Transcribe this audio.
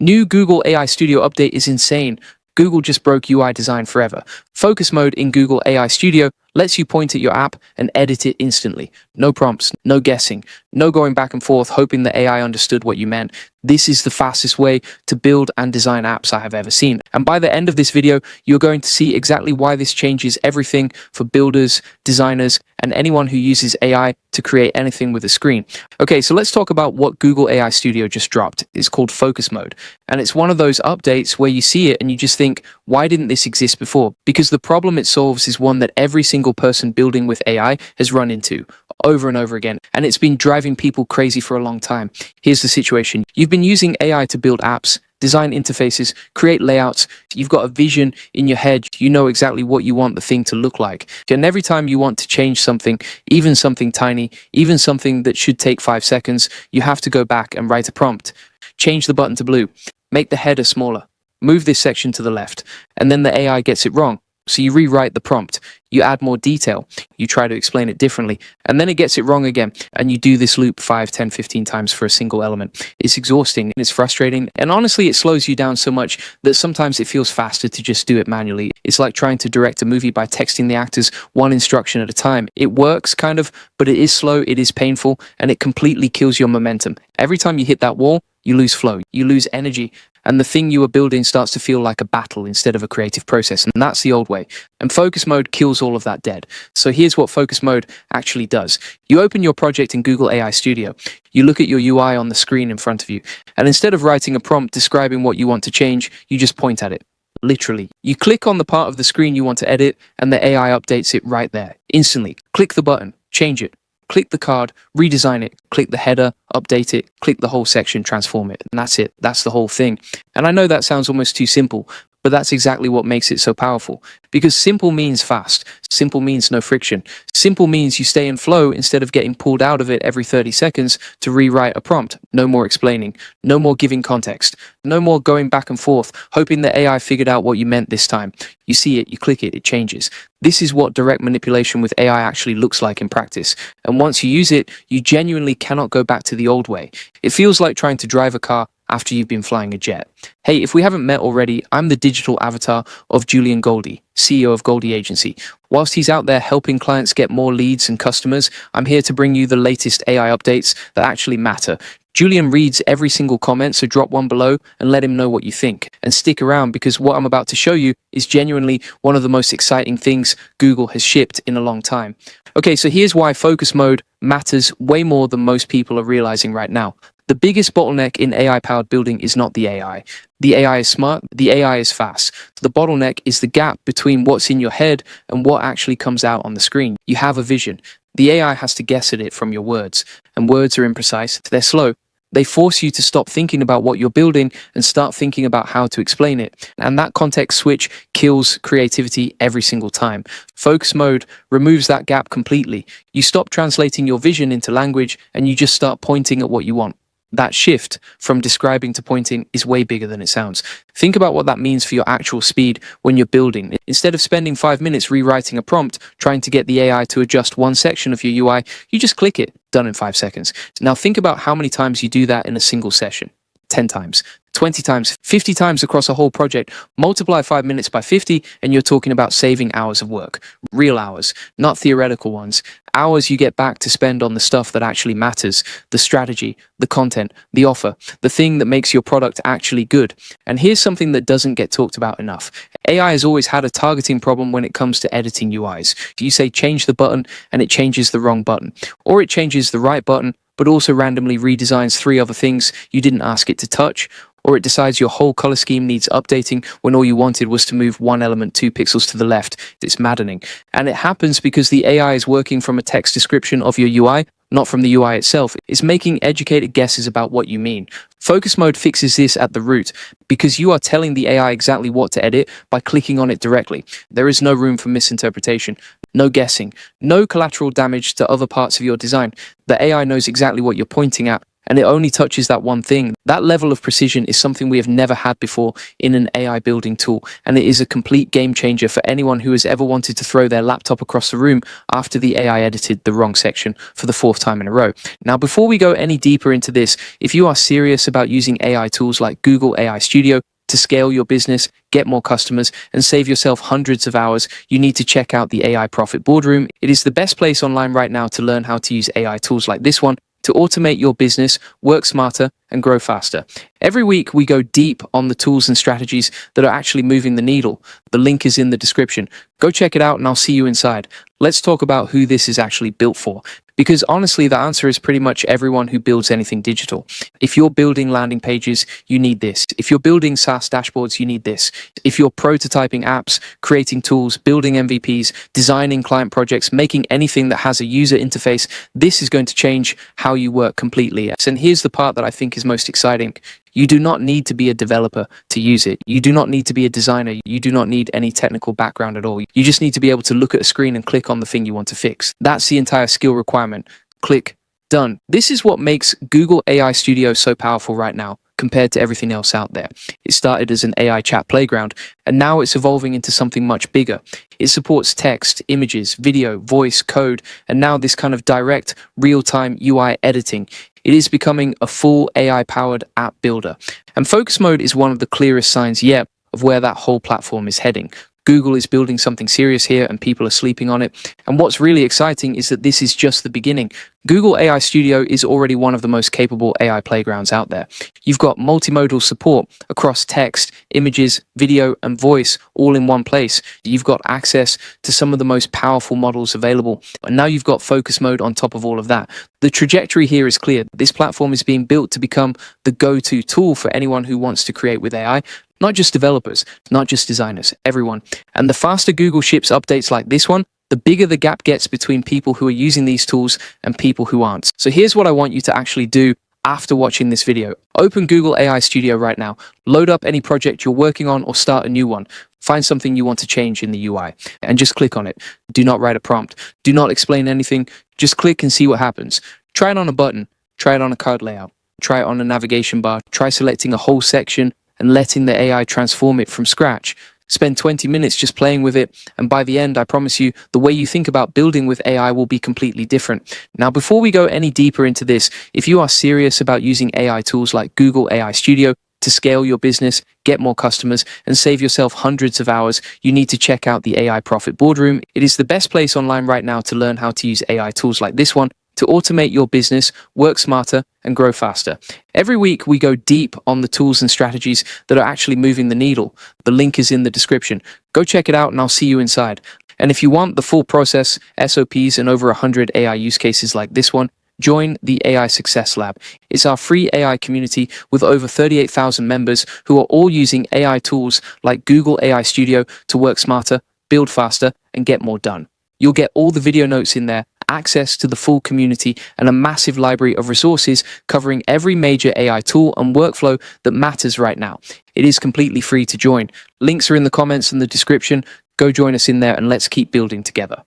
New Google AI Studio update is insane. Google just broke UI design forever. Focus mode in Google AI Studio lets you point at your app and edit it instantly. No prompts, no guessing, no going back and forth hoping the AI understood what you meant. This is the fastest way to build and design apps I have ever seen. And by the end of this video, you're going to see exactly why this changes everything for builders, designers, and anyone who uses AI to create anything with a screen. Okay, so let's talk about what Google AI Studio just dropped. It's called Focus Mode. And it's one of those updates where you see it and you just think, why didn't this exist before? Because the problem it solves is one that every single person building with AI has run into over and over again. And it's been driving people crazy for a long time. Here's the situation. You've been using AI to build apps, design interfaces, create layouts. You've got a vision in your head. You know exactly what you want the thing to look like. And every time you want to change something, even something tiny, even something that should take 5 seconds, you have to go back and write a prompt. Change the button to blue. Make the header smaller. Move this section to the left. And then the AI gets it wrong. So you rewrite the prompt, you add more detail, you try to explain it differently, and then it gets it wrong again. And you do this loop 5, 10, 15 times for a single element. It's exhausting, it's frustrating, and honestly, it slows you down so much that sometimes it feels faster to just do it manually. It's like trying to direct a movie by texting the actors one instruction at a time. It works, kind of, but it is slow, it is painful, and it completely kills your momentum. Every time you hit that wall, you lose flow, you lose energy, and the thing you are building starts to feel like a battle instead of a creative process. And that's the old way. And focus mode kills all of that dead. So here's what focus mode actually does. You open your project in Google AI Studio. You look at your UI on the screen in front of you. And instead of writing a prompt describing what you want to change, you just point at it. Literally. You click on the part of the screen you want to edit, and the AI updates it right there, instantly. Click the button, change it. Click the card, redesign it, click the header, update it, click the whole section, transform it. And that's it. That's the whole thing. And I know that sounds almost too simple, but that's exactly what makes it so powerful. Because simple means fast. Simple means no friction. Simple means you stay in flow instead of getting pulled out of it every 30 seconds to rewrite a prompt. No more explaining. No more giving context. No more going back and forth, hoping the AI figured out what you meant this time. You see it, you click it, it changes. This is what direct manipulation with AI actually looks like in practice. And once you use it, you genuinely cannot go back to the old way. It feels like trying to drive a car after you've been flying a jet. Hey, if we haven't met already, I'm the digital avatar of Julian Goldie, CEO of Goldie Agency. Whilst he's out there helping clients get more leads and customers, I'm here to bring you the latest AI updates that actually matter. Julian reads every single comment, so drop one below and let him know what you think. And stick around because what I'm about to show you is genuinely one of the most exciting things Google has shipped in a long time. Okay, so here's why focus mode matters way more than most people are realizing right now. The biggest bottleneck in AI-powered building is not the AI. The AI is smart, the AI is fast. The bottleneck is the gap between what's in your head and what actually comes out on the screen. You have a vision. The AI has to guess at it from your words, and words are imprecise, they're slow. They force you to stop thinking about what you're building and start thinking about how to explain it. And that context switch kills creativity every single time. Focus mode removes that gap completely. You stop translating your vision into language and you just start pointing at what you want. That shift from describing to pointing is way bigger than it sounds. Think about what that means for your actual speed when you're building. Instead of spending 5 minutes rewriting a prompt, trying to get the AI to adjust one section of your UI, you just click it, done in 5 seconds. Now think about how many times you do that in a single session. 10 times, 20 times, 50 times across a whole project. Multiply 5 minutes by 50 and you're talking about saving hours of work. Real hours, not theoretical ones. Hours you get back to spend on the stuff that actually matters. The strategy, the content, the offer, the thing that makes your product actually good. And here's something that doesn't get talked about enough. AI has always had a targeting problem when it comes to editing UIs. You say change the button and it changes the wrong button. Or it changes the right button but also randomly redesigns 3 other things you didn't ask it to touch, or it decides your whole color scheme needs updating when all you wanted was to move one element 2 pixels to the left. It's maddening. And it happens because the AI is working from a text description of your UI, not from the UI itself. It's making educated guesses about what you mean. Focus mode fixes this at the root because you are telling the AI exactly what to edit by clicking on it directly. There is no room for misinterpretation, no guessing, no collateral damage to other parts of your design. The AI knows exactly what you're pointing at and it only touches that one thing. That level of precision is something we have never had before in an AI building tool, and it is a complete game changer for anyone who has ever wanted to throw their laptop across the room after the AI edited the wrong section for the fourth time in a row. Now, before we go any deeper into this, if you are serious about using AI tools like Google AI Studio to scale your business, get more customers, and save yourself hundreds of hours, you need to check out the AI Profit Boardroom. It is the best place online right now to learn how to use AI tools like this one to automate your business, work smarter, and grow faster. Every week, we go deep on the tools and strategies that are actually moving the needle. The link is in the description. Go check it out and I'll see you inside. Let's talk about who this is actually built for. Because honestly, the answer is pretty much everyone who builds anything digital. If you're building landing pages, you need this. If you're building SaaS dashboards, you need this. If you're prototyping apps, creating tools, building MVPs, designing client projects, making anything that has a user interface, this is going to change how you work completely. And here's the part that I think is most exciting. You do not need to be a developer to use it. You do not need to be a designer. You do not need any technical background at all. You just need to be able to look at a screen and click on the thing you want to fix. That's the entire skill requirement. Click, done. This is what makes Google AI Studio so powerful right now compared to everything else out there. It started as an AI chat playground, and now it's evolving into something much bigger. It supports text, images, video, voice, code, and now this kind of direct, real-time UI editing. It is becoming a full AI-powered app builder. And focus mode is one of the clearest signs yet of where that whole platform is heading. Google is building something serious here and people are sleeping on it. And what's really exciting is that this is just the beginning. Google AI Studio is already one of the most capable AI playgrounds out there. You've got multimodal support across text, images, video, and voice all in one place. You've got access to some of the most powerful models available. And now you've got focus mode on top of all of that. The trajectory here is clear. This platform is being built to become the go-to tool for anyone who wants to create with AI. Not just developers, not just designers, everyone. And the faster Google ships updates like this one, the bigger the gap gets between people who are using these tools and people who aren't. So here's what I want you to actually do after watching this video. Open Google AI Studio right now. Load up any project you're working on or start a new one. Find something you want to change in the UI and just click on it. Do not write a prompt. Do not explain anything. Just click and see what happens. Try it on a button. Try it on a card layout. Try it on a navigation bar. Try selecting a whole section and letting the AI transform it from scratch. Spend 20 minutes just playing with it, and by the end, I promise you, the way you think about building with AI will be completely different. Now, before we go any deeper into this, if you are serious about using AI tools like Google AI Studio to scale your business, get more customers, and save yourself hundreds of hours, you need to check out the AI Profit Boardroom. It is the best place online right now to learn how to use AI tools like this one to automate your business, work smarter, and grow faster. Every week, we go deep on the tools and strategies that are actually moving the needle. The link is in the description. Go check it out and I'll see you inside. And if you want the full process, SOPs, and over 100 AI use cases like this one, join the AI Success Lab. It's our free AI community with over 38,000 members who are all using AI tools like Google AI Studio to work smarter, build faster, and get more done. You'll get all the video notes in there, access to the full community, and a massive library of resources covering every major AI tool and workflow that matters right now. It is completely free to join. Links are in the comments and the description. Go join us in there and let's keep building together.